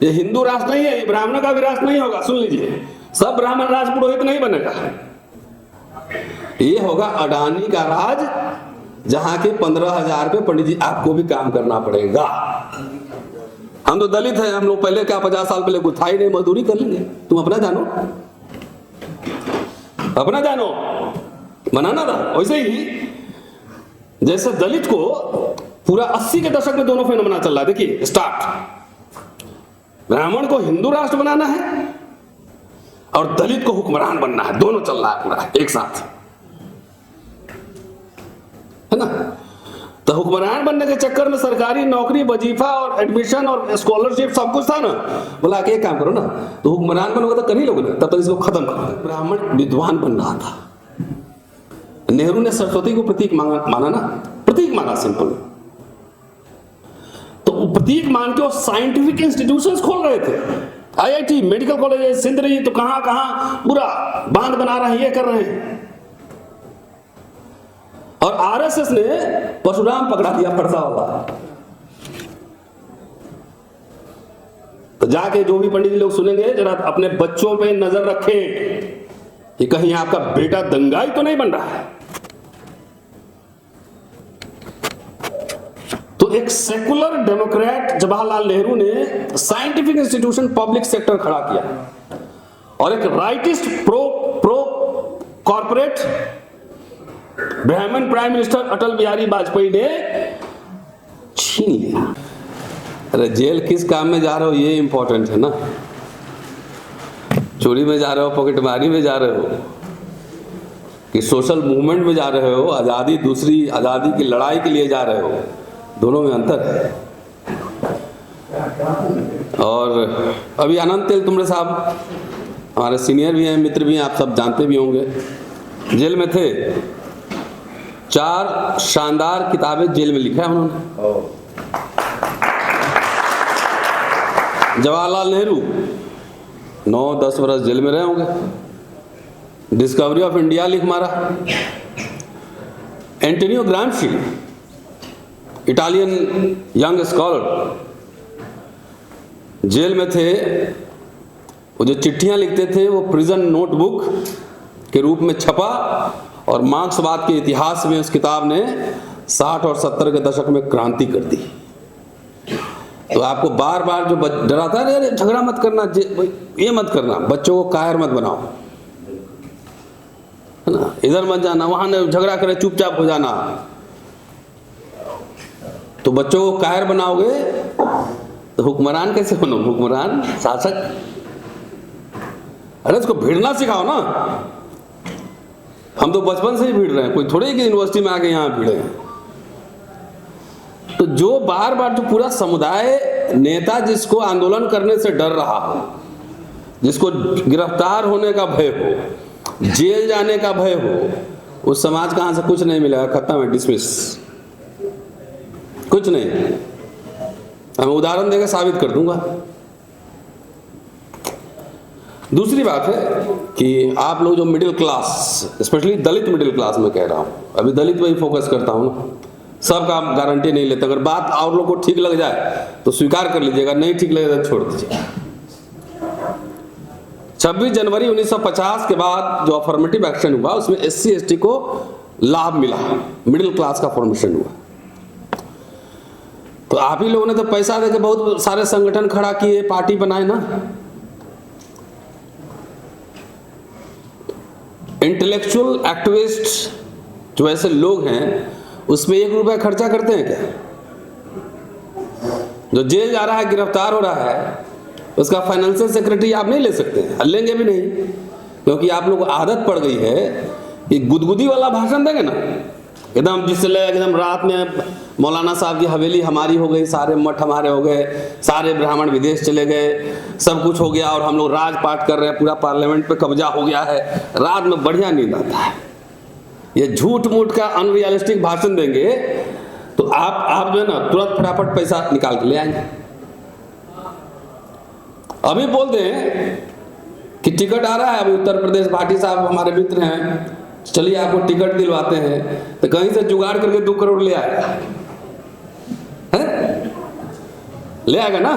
ये हिंदू राष्ट्र नहीं है, ये ब्राह्मण का भी राष्ट्र नहीं होगा। सुन लीजिए, सब ब्राह्मण राज पुरोहित नहीं बनेगा। ये होगा अडानी का राज, जहां के 15,000 रुपये पंडित जी आपको भी काम करना पड़ेगा। हम तो दलित हैं, हम लोग पहले क्या 50 साल पहले कुछ था ही नहीं, मजदूरी कर लेंगे। तुम अपना जानो, अपना जानो, बनाना था। वैसे ही जैसे दलित को पूरा 80 के दशक में दोनों फेनोमेना चल रहा है। देखिए स्टार्ट, ब्राह्मण को हिंदू राष्ट्र बनाना है और दलित को हुक्मरान बनना है, दोनों चल रहा है पूरा एक साथ, है ना। तो हुक्मरान बनने के चक्कर में सरकारी नौकरी, वजीफा और एडमिशन और स्कॉलरशिप सब कुछ था ना। बोला कि एक काम करो ना, तो हुक्मरान बनोगे तो कर ही लोगे ना, तब तक इसको खत्म करो। ब्राह्मण विद्वान बन रहा था। नेहरू ने सरस्वती को प्रतीक माना ना, प्रतीक माना सिंपल। तो प्रतीक मान के वो साइंटिफिक इंस्टीट्यूशंस खोल रहे थे, IIT, मेडिकल कॉलेज, सिंदरी, तो कहां कहां पूरा बांध बना रहे हैं, ये कर रहे हैं। और RSS ने परशुराम पकड़ा दिया, फरसा वाला। तो जाके जो भी पंडित लोग सुनेंगे, जरा अपने बच्चों पे नजर रखें कि कहीं आपका बेटा दंगाई तो नहीं बन रहा है। तो एक सेकुलर डेमोक्रेट जवाहरलाल नेहरू ने साइंटिफिक इंस्टीट्यूशन, पब्लिक सेक्टर खड़ा किया, और एक राइटिस्ट प्रो कॉर्पोरेट ब्राह्मण प्राइम मिनिस्टर अटल बिहारी वाजपेयी ने छीन लिया। अरे जेल किस काम में जा रहे हो ये इंपॉर्टेंट है ना। चोरी में जा रहे हो, पॉकेटमारी में जा रहे हो, कि सोशल मूवमेंट में जा रहे हो, आजादी, दूसरी आजादी की लड़ाई के लिए जा रहे हो, दोनों में अंतर है। और अभी आनंद तेल तुमरे साहब हमारे सीनियर भी हैं, मित्र भी हैं, आप सब जानते भी होंगे, जेल में थे। 4 शानदार किताबें जेल में लिखा है उन्होंने। जवाहरलाल नेहरू 9-10 वर्ष जेल में रहे होंगे। डिस्कवरी ऑफ इंडिया लिख मारा। Antonio Gramsci, Italian young scholar, jail में थे। वो जो चिट्ठियां लिखते थे वो प्रिजन नोटबुक के रूप में छपा, और मार्क्सवाद के इतिहास में उस किताब ने 60 और 70 के दशक में क्रांति कर दी। तो आपको बार बार जो डराता है, अरे झगड़ा मत करना, ये मत करना, बच्चों को कायर मत बनाओ, है ना, इधर मत जाना, वहां न झगड़ा करे, चुपचाप हो जाना। तो बच्चों को कायर बनाओगे तो हुक्मरान कैसे बनो, हुक्मरान, शासक। अरे इसको भिड़ना सिखाओ ना। हम तो बचपन से ही भिड़ रहे हैं, कोई थोड़े कि यूनिवर्सिटी में आके यहाँ भिड़े हैं। तो जो बार बार जो पूरा समुदाय नेता जिसको आंदोलन करने से डर रहा हो, जिसको गिरफ्तार होने का भय हो, जेल जाने का भय हो, उस समाज कहां से कुछ नहीं मिलेगा, खत्म है, डिसमिस, कुछ नहीं। मैं उदाहरण देकर साबित कर दूंगा। दूसरी बात है कि आप लोग जो मिडिल क्लास, स्पेशली दलित मिडिल क्लास में कह रहा हूं, अभी दलित पे ही फोकस करता हूं ना, सबका गारंटी नहीं लेता। अगर बात और लोग को ठीक लग जाए तो स्वीकार कर लीजिएगा, नहीं ठीक लगेगा तो छोड़ दीजिएगा। 26 जनवरी 1950 के बाद जो अफर्मेटिव एक्शन हुआ उसमें SC ST को लाभ मिला, मिडिल क्लास का फॉर्मेशन हुआ। तो आप ही लोगों ने तो पैसा देके बहुत सारे संगठन खड़ा किए, पार्टी बनाए ना। इंटेलेक्चुअल एक्टिविस्ट जो ऐसे लोग हैं उसमें 1 रुपया खर्चा करते हैं क्या? जो जेल जा रहा है, गिरफ्तार हो रहा है, उसका फाइनेंशियल सेक्रेटरी आप नहीं ले सकते हैं, लेंगे भी नहीं, क्योंकि आप लोग को आदत पड़ गई है कि गुदगुदी वाला भाषण देंगे ना, एकदम जिससे एकदम रात में मौलाना साहब की हवेली हमारी हो गई, सारे मठ हमारे हो गए, सारे ब्राह्मण विदेश चले गए, सब कुछ हो गया और हम लोग राजपाट कर रहे हैं, पूरा पार्लियामेंट पे कब्जा हो गया है। रात में बढ़िया नींद आता है। ये झूठ मूठ का अनरियलिस्टिक भाषण देंगे तो आप जो है ना तुरंत फटाफट पैसा निकाल के ले आएंगे। अभी बोल दें कि टिकट आ रहा है, अभी उत्तर प्रदेश भाटी साहब हमारे मित्र हैं, चलिए आपको टिकट दिलवाते हैं, तो कहीं से जुगाड़ करके 2 करोड़ ले आएगा, है? ले आएगा ना।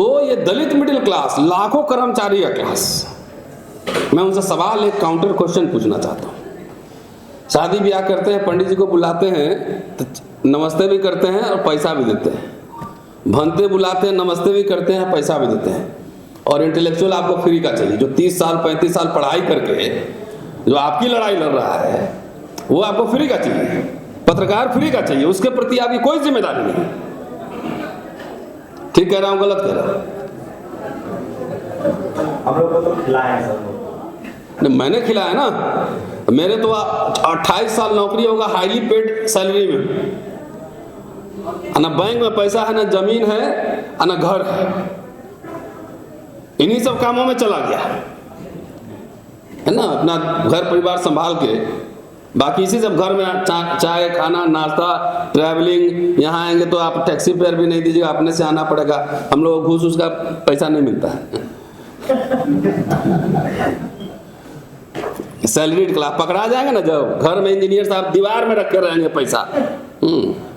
तो ये दलित मिडिल क्लास, लाखों कर्मचारी का क्लास, मैं उनसे सवाल, एक काउंटर क्वेश्चन पूछना चाहता हूँ। शादी ब्याह करते हैं, पंडित जी को बुलाते हैं तो नमस्ते भी करते हैं और पैसा भी देते हैं, भंते बुलाते हैं, नमस्ते भी करते हैं, पैसा भी देते हैं, और इंटेलेक्चुअल आपको फ्री का चाहिए, जो 30 साल 35 साल पढ़ाई करके जो आपकी लड़ाई लड़ रहा है वो आपको फ्री का चाहिए, पत्रकार फ्री का चाहिए, उसके प्रति आपकी कोई जिम्मेदारी नहीं। ठीक कह रहा हूं, गलत कह रहा हूं? हम लोग को तो खिलाया है सब। मैंने खिलाया ना, मेरे तो 28 साल नौकरी होगा हाईली पेड सैलरी में, ना बैंक में पैसा है, ना जमीन है, ना घर है, इन्हीं सब कामों में चला गया है ना, अपना घर परिवार संभाल के, बाकी इसी सब घर में चाय खाना नाश्ता ट्रैवलिंग, यहाँ आएंगे तो आप टैक्सी फेयर भी नहीं दीजिएगा, अपने से आना पड़ेगा, हम लोग घूस उसका पैसा नहीं मिलता है। सैलरीड क्लास पकड़ा जाएंगे ना, जब घर में इंजीनियर साहब दीवार में रखे रहेंगे पैसा,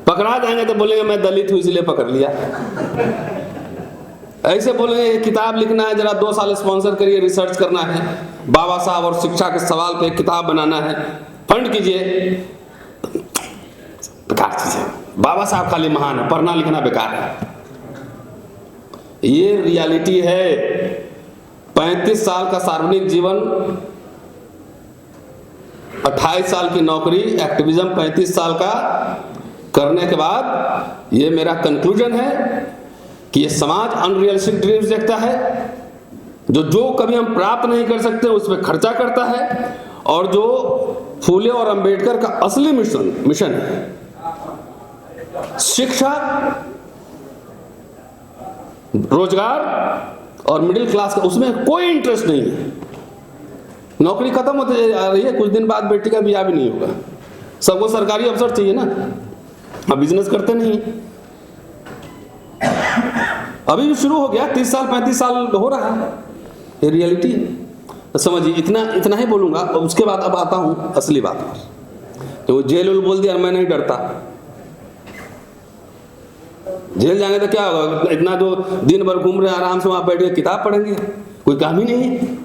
पकड़ा जाएंगे तो बोलेंगे मैं दलित हूं इसलिए पकड़ लिया। ऐसे बोलेंगे किताब लिखना है, जरा 2 साल स्पॉन्सर करिए, रिसर्च करना है, बाबा साहब और शिक्षा के सवाल पे एक किताब बनाना है, फंड कीजिए। बेकार चीज है, बाबा साहब खाली महान है, पढ़ना लिखना बेकार है। ये रियलिटी है। 35 साल का सार्वजनिक जीवन, 28 साल की नौकरी, एक्टिविज्म 35 साल का करने के बाद ये मेरा कंक्लूजन है कि ये समाज अनरियलिस्टिक ड्रीम्स देखता है, जो कभी हम प्राप्त नहीं कर सकते उस पर खर्चा करता है, और जो फूले और अंबेडकर का असली मिशन है, शिक्षा, रोजगार और मिडिल क्लास का, उसमें कोई इंटरेस्ट नहीं है। नौकरी खत्म होती जा रही है, कुछ दिन बाद बेटी का ब्याह भी नहीं होगा, सबको सरकारी अफसर चाहिए ना, अब बिजनेस करते नहीं। अभी भी शुरू हो गया, 30 साल 35 साल हो रहा है, ये रियलिटी है। समझिए, इतना ही बोलूंगा, उसके बाद अब आता हूं असली बात पर। तो जेल बोल दिया, मैं नहीं डरता। जेल जाएंगे तो क्या होगा, इतना जो दिन भर घूम रहे हैं आराम से, वहां बैठ के किताब पढ़ेंगे, कोई काम ही नहीं है।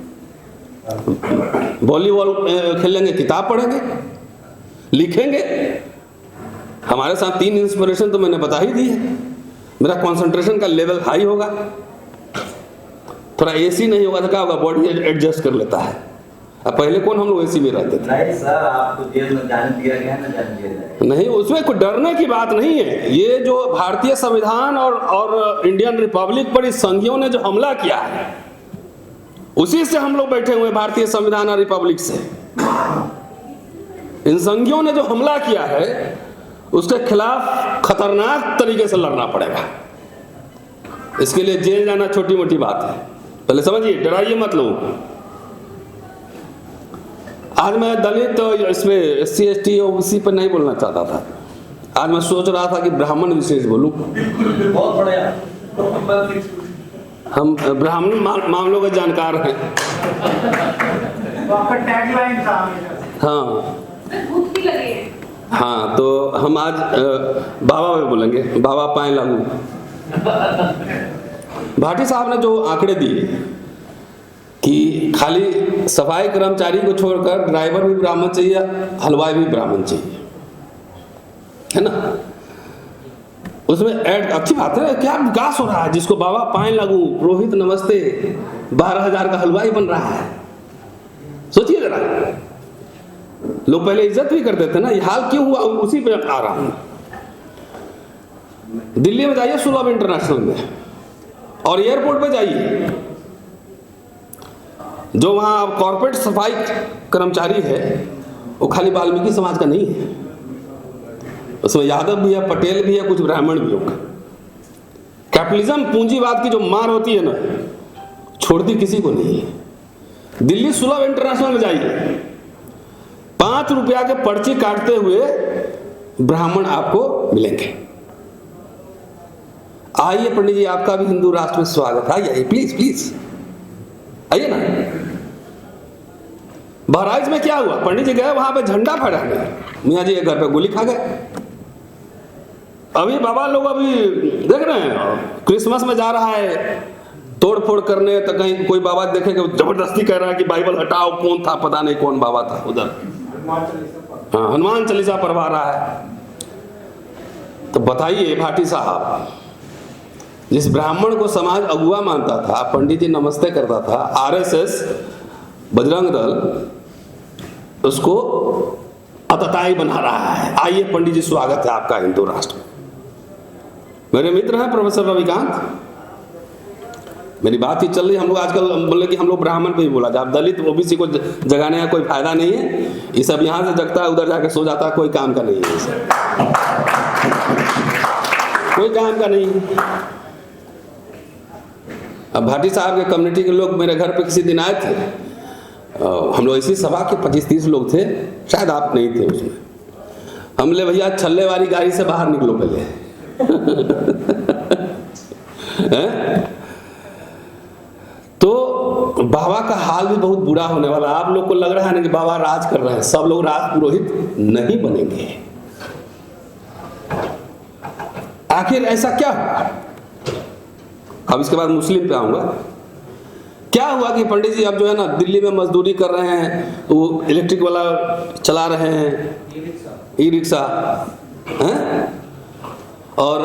वॉलीबॉल खेलेंगे, किताब पढ़ेंगे, लिखेंगे। हमारे साथ 3 इंस्पिरेशन तो मैंने बता ही दी है। मेरा कंसंट्रेशन का लेवल हाई होगा, थोड़ा एसी नहीं होगा तो क्या होगा, बॉडी एडजस्ट कर लेता है। अब पहले कौन हम लोग एसी में रहते थे? नहीं सर, आपको जेल में जाने दिया गया ना, जाने दिया नहीं, उसमें कोई डरने की बात नहीं है। ये जो भारतीय संविधान और इंडियन रिपब्लिक पर इस संघियों ने जो हमला किया है, उसी से हम लोग बैठे हुए, भारतीय संविधान और रिपब्लिक से। इन संघियों ने जो हमला किया है उसके खिलाफ खतरनाक तरीके से लड़ना पड़ेगा। इसके लिए जेल जाना छोटी मोटी बात है, पहले समझिए, डराइए मत लोग। आज मैं दलित इसमें SC ST OBC पर नहीं बोलना चाहता था, आज मैं सोच रहा था कि ब्राह्मण विशेष बोलूं। बहुत बढ़िया, हम ब्राह्मण मामलों के जानकार हैं। हाँ हाँ, तो हम आज बाबा में बोलेंगे, बाबा पाए लागू। भाटी साहब ने जो आंकड़े दिए कि खाली सफाई कर्मचारी को छोड़कर ड्राइवर भी ब्राह्मण चाहिए, हलवाई भी ब्राह्मण चाहिए, है ना, उसमें ऐड अच्छी बात है, क्या विकास हो रहा है। जिसको बाबा पाए लागू, पुरोहित नमस्ते, 12,000 का हलवाई बन रहा है। सोचिए जरा, लोग पहले इज्जत भी करते थे ना, ये हाल क्यों हुआ, उसी पे आ रहा हूं। दिल्ली में जाइए सुलभ इंटरनेशनल में, और एयरपोर्ट पे जाइए, जो वहां कॉर्पोरेट सफाई कर्मचारी है वो खाली वाल्मीकि समाज का नहीं है, उसमें यादव भी है, पटेल भी है, कुछ ब्राह्मण भी होगा। कैपिटलिज्म, पूंजीवाद की जो मार होती है ना, छोड़ती किसी को नहीं है। दिल्ली सुलभ इंटरनेशनल में जाइए, 5 रुपया के पर्ची काटते हुए ब्राह्मण आपको मिलेंगे। आइए पंडित जी, आपका भी हिंदू राष्ट्र में स्वागत है, आइए प्लीज प्लीज आइए ना। बहराइच में क्या हुआ, पंडित जी गए वहां पे झंडा फहराने, मियाँ जी के घर पे गोली खा गए। अभी बाबा लोग अभी देख रहे हैं क्रिसमस में जा रहा है तोड़ फोड़ करने, तो कहीं कोई बाबा देखेगा जबरदस्ती कह रहा है कि बाइबल हटाओ, कौन था पता नहीं कौन बाबा था उधर, हाँ हनुमान चालीसा पढ़वा रहा है। तो बताइए भाटी साहब, जिस ब्राह्मण को समाज अगुआ मानता था, पंडित जी नमस्ते करता था, आरएसएस बजरंग दल उसको अतताई बना रहा है। आइए पंडित जी स्वागत है आपका हिंदू राष्ट्र में। मेरे मित्र हैं प्रोफेसर रविकांत, मेरी बात ही चल रही, हम लोग आजकल बोले कि हम लोग ब्राह्मण पे ही बोला जाए, दलित ओबीसी को जगाने का कोई फायदा नहीं है, ये सब यहाँ से जगता है उधर जाके सो जाता है, कोई काम का नहीं है, इसे कोई काम का नहीं है। अब भाटी साहब के कम्युनिटी के लोग मेरे घर पे किसी दिन आए थे, हम लोग इसी सभा के 25-30 लोग थे, शायद आप नहीं थे उसमें। हम ले भैया छल्ले वाली गाड़ी से बाहर निकलो पहले तो बाबा का हाल भी बहुत बुरा होने वाला। आप लोग को लग रहा है ना कि बाबा राज कर रहे हैं, सब लोग राज पुरोहित नहीं बनेंगे। आखिर ऐसा क्या हुआ? अब इसके बाद मुस्लिम पे आऊंगा। क्या हुआ कि पंडित जी अब जो है ना दिल्ली में मजदूरी कर रहे हैं, वो इलेक्ट्रिक वाला चला रहे हैं, ई रिक्शा हैं, और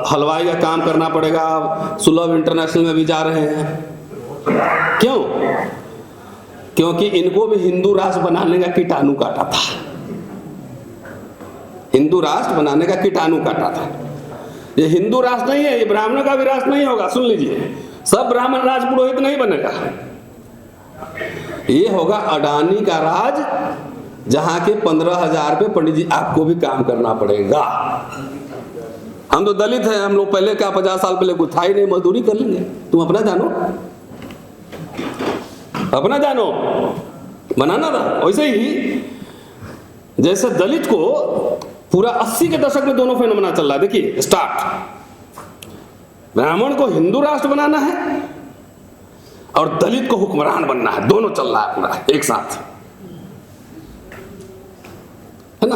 हलवाई का काम करना पड़ेगा, सुलभ इंटरनेशनल में भी जा रहे हैं। क्यों? क्योंकि इनको भी हिंदू राष्ट्र बनाने का कीटाणु काटा था, हिंदू राष्ट्र बनाने का कीटाणु काटा था। ये हिंदू राष्ट्र नहीं है, ये ब्राह्मणों का भी राष्ट्र नहीं होगा। सुन लीजिए, सब ब्राह्मण राज पुरोहित नहीं बनेगा, ये होगा अडानी का राज, जहां के 15,000 पे पंडित जी आपको भी काम करना पड़ेगा। हम तो दलित हैं, हम लोग पहले क्या 50 साल पहले कुछ था ही नहीं, मजदूरी कर लेंगे। तुम अपना जानो, अपना जानो, बनाना था। वैसे ही जैसे दलित को पूरा 80 के दशक में दोनों फेनोमेना चल रहा है। देखिए स्टार्ट, ब्राह्मण को हिंदू राष्ट्र बनाना है और दलित को हुक्मरान बनना है, दोनों चल रहा है पूरा एक साथ, है ना।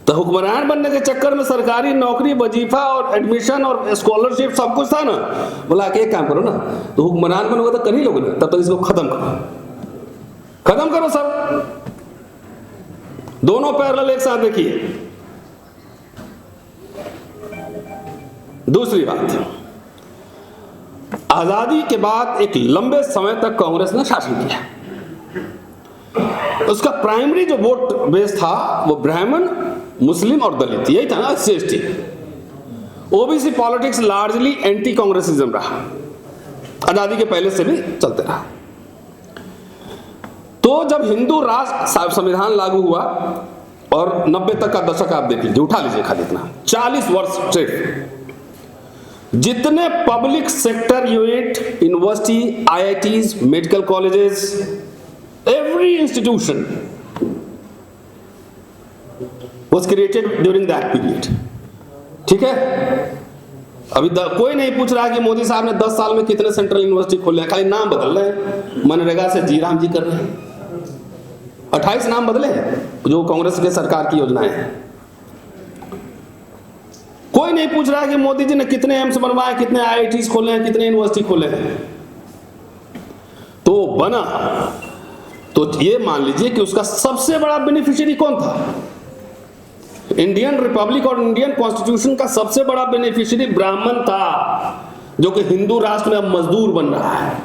तो हुक्मरान बनने के चक्कर में सरकारी नौकरी, वजीफा और एडमिशन और स्कॉलरशिप सब कुछ था ना। बोला कि एक काम करो ना, तो हुक्मरान बनोगे तो कर ही लोगे ना, तब तक इसको खत्म करो, खत्म करो सब, दोनों पैरेलल एक साथ। देखिए दूसरी बात, आजादी के बाद एक लंबे समय तक कांग्रेस ने शासन किया। उसका प्राइमरी जो वोट बेस था वो ब्राह्मण, मुस्लिम और दलित, यही था ना, SC/ST। OBC politics largely anti Congressism रहा, आजादी के पहले से भी चलते रहा। तो जब हिंदू राष्ट्र संविधान लागू हुआ और 90 तक का दशक आप देख लीजिए, उठा लीजिए खाली इतना, 40 वर्ष स्ट्रेट जितने public sector unit, university, IITs, medical colleges, every institution was created during that period। ठीक है, अभी कोई नहीं पूछ रहा कि मोदी साहब ने 10 साल में कितने सेंट्रल यूनिवर्सिटी खोले हैं, खाली नाम बदल रहे हैं। मनरेगा से जीराम जी कर रहे हैं, 28 नाम बदले हैं जो कांग्रेस के सरकार की योजनाएं हैं। कोई नहीं पूछ रहा कि मोदी जी ने कितने एम्स बनवाए, कितने IITs खोले हैं, कितने यूनिवर्सिटी खोले हैं। तो बना, तो ये मान लीजिए कि उसका सबसे बड़ा बेनिफिशियरी कौन था? इंडियन रिपब्लिक और इंडियन कॉन्स्टिट्यूशन का सबसे बड़ा बेनिफिशियरी ब्राह्मण था, जो कि हिंदू राष्ट्र में अब मजदूर बन रहा है।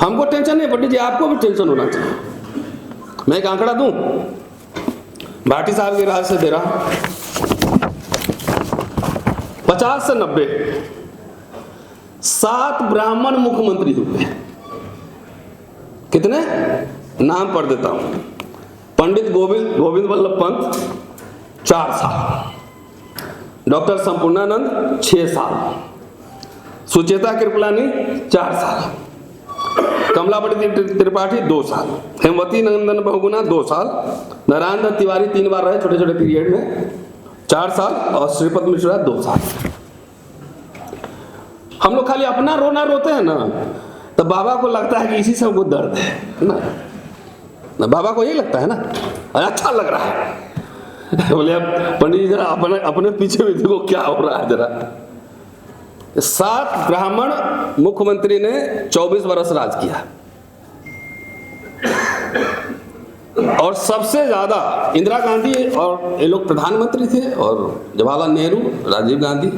हमको टेंशन नहीं पंडित जी, आपको भी टेंशन होना चाहिए। मैं एक आंकड़ा दूं, भाटी साहब के राज से दे रहा हूं, 50 से 90 7 ब्राह्मण मुख्यमंत्री हुए। कितने? नाम पढ़ देता हूं। पंडित गोविंद वल्लभ पंत 4 साल, डॉक्टर संपूर्णानंद 6 साल, सुचेता कृपलानी 4 साल, कमलापति त्रिपाठी 2 साल, हेमवती नंदन बहुगुणा 2 साल, नारायण दत्त तिवारी 3 बार रहे छोटे छोटे पीरियड में 4 साल, और श्रीपद मिश्रा 2 साल। हम लोग खाली अपना रोना रोते हैं ना, तो बाबा को लगता है कि इसी से हमको दर्द है ना, बाबा को यही लगता है ना, अच्छा लग रहा है। बोले अब पंडित जी जरा अपने अपने पीछे भी देखो क्या हो रहा है जरा। 7 ब्राह्मण मुख्यमंत्री ने 24 वर्ष राज किया और सबसे ज्यादा इंदिरा गांधी और ये लोग प्रधानमंत्री थे और जवाहरलाल नेहरू, राजीव गांधी।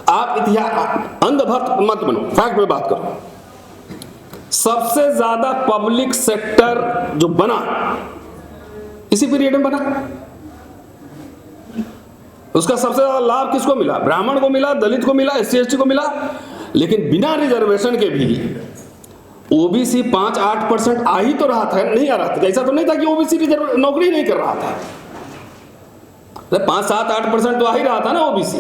आप इतिहास अंधभक्त मत बनो, फैक्ट में बात करो। सबसे ज्यादा पब्लिक सेक्टर जो बना इसी पीरियड में बना। उसका सबसे ज्यादा लाभ किसको मिला? ब्राह्मण को मिला, दलित को मिला, SC/ST को मिला। लेकिन बिना रिजर्वेशन के भी ओबीसी 5-8% आ ही तो रहा था, नहीं आ रहा था। ऐसा तो नहीं था कि ओबीसी नौकरी नहीं कर रहा था। 5-7-8% तो आ ही रहा था ना ओबीसी।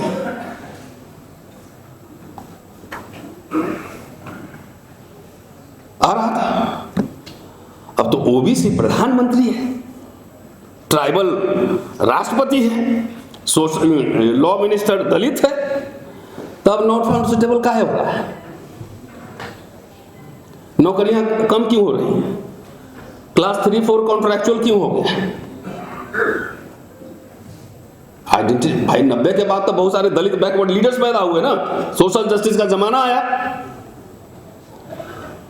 आ रहा था। अब तो ओबीसी प्रधानमंत्री है, ट्राइबल राष्ट्रपति है, लॉ मिनिस्टर दलित है, तब नॉट फाउंड सुटेबल काहे हो रहा है? नौकरियां कम क्यों हो रही हैं? क्लास 3-4 कॉन्ट्रैक्चुअल क्यों हो गया? आइडेंटिटी भाई 90 के बाद तो बहुत सारे दलित बैकवर्ड लीडर्स पैदा हुए ना, सोशल जस्टिस का जमाना आया,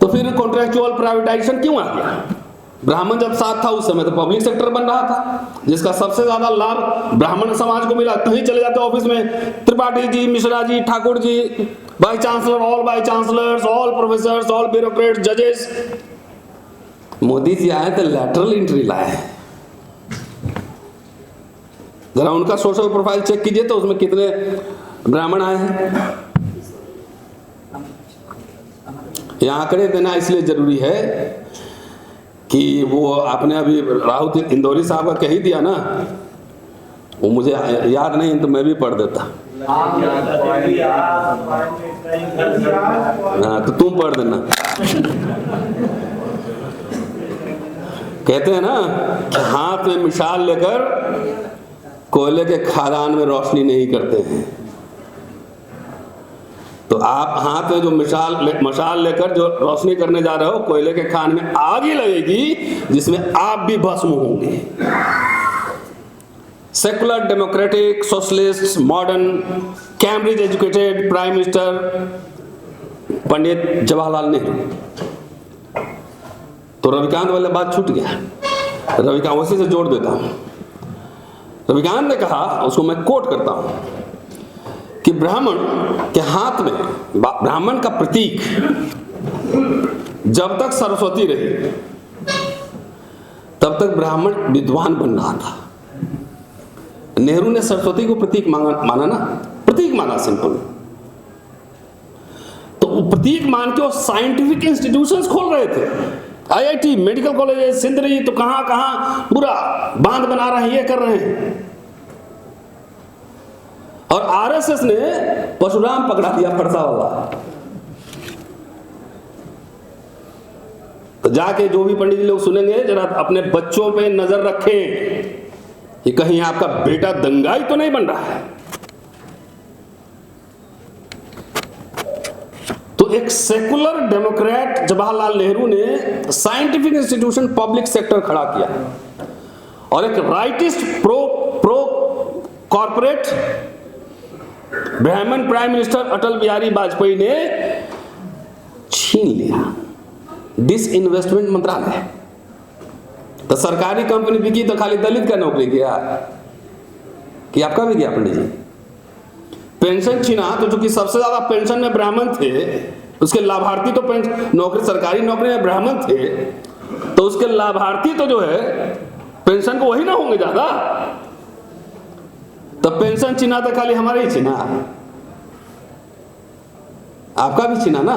तो फिर कॉन्ट्रैक्चुअल प्राइवेटाइजेशन क्यों आ गया? ब्राह्मण जब साथ था उस समय तो पब्लिक सेक्टर बन रहा था, जिसका सबसे ज्यादा लाभ ब्राह्मण समाज को मिला। कहीं चले जाते ऑफिस में, Tripathi ji, Mishra ji, Thakur ji, vice chancellor, all vice chancellors, all professors, all bureaucrats, जजेस। मोदी जी आए तो लैटरल एंट्री लाए। जरा उनका सोशल प्रोफाइल चेक कीजिए तो उसमें कितने ब्राह्मण आए हैं। ये आंकड़े देना इसलिए जरूरी है कि वो आपने अभी राहुल इंदौरी साहब का कह ही दिया ना, वो मुझे याद नहीं तो मैं भी पढ़ देता। हाँ तो तुम पढ़ देना। कहते हैं ना कि हाथ में मिसाल लेकर कोयले के खदान में रोशनी नहीं करते हैं। तो आप हाथ में जो मशाल लेकर जो रोशनी करने जा रहे हो, कोयले के खान में आग ही लगेगी जिसमें आप भी भस्म होंगे। Secular, democratic, socialist, modern, Cambridge educated prime minister Pandit Jawaharlal Nehru. तो रविकांत वाले बात छूट गया। रविकांत उसी से जोड़ देता हूं। रविकांत ने कहा, उसको मैं कोट करता हूं, कि ब्राह्मण के हाथ में, ब्राह्मण का प्रतीक जब तक सरस्वती रही तब तक ब्राह्मण विद्वान बन रहा था। नेहरू ने सरस्वती को प्रतीक माना ना, प्रतीक माना सिंपल। तो वो प्रतीक मान के वो साइंटिफिक इंस्टीट्यूशंस खोल रहे थे, IIT, मेडिकल कॉलेज, सिंदरी, तो कहां कहां पूरा बांध बना रहे हैं, ये कर रहे हैं। और RSS ने परशुराम पकड़ा दिया, फरसा वाला। तो जाके जो भी पंडित जी लोग सुनेंगे, जरा अपने बच्चों पे नजर रखें कि कहीं आपका बेटा दंगाई तो नहीं बन रहा है। तो एक सेकुलर डेमोक्रेट जवाहरलाल नेहरू ने साइंटिफिक इंस्टीट्यूशन, पब्लिक सेक्टर खड़ा किया, और एक राइटिस्ट प्रो कॉर्पोरेट ब्राह्मण प्राइम मिनिस्टर अटल बिहारी वाजपेयी ने छीन लिया डिसइन्वेस्टमेंट मंत्रालय। तो सरकारी कंपनी बिकी तो खाली दलित का नौकरी गया कि आपका भी गया पंडित जी। पेंशन छीना तो चूंकि सबसे ज्यादा पेंशन में ब्राह्मण थे, उसके लाभार्थी तो नौकरी, सरकारी नौकरी में ब्राह्मण थे, तो उसके लाभार्थी तो जो है पेंशन को वही ना होंगे ज्यादा। तो पेंशन छीना तो खाली हमारे ही छीना, आपका भी छीना ना।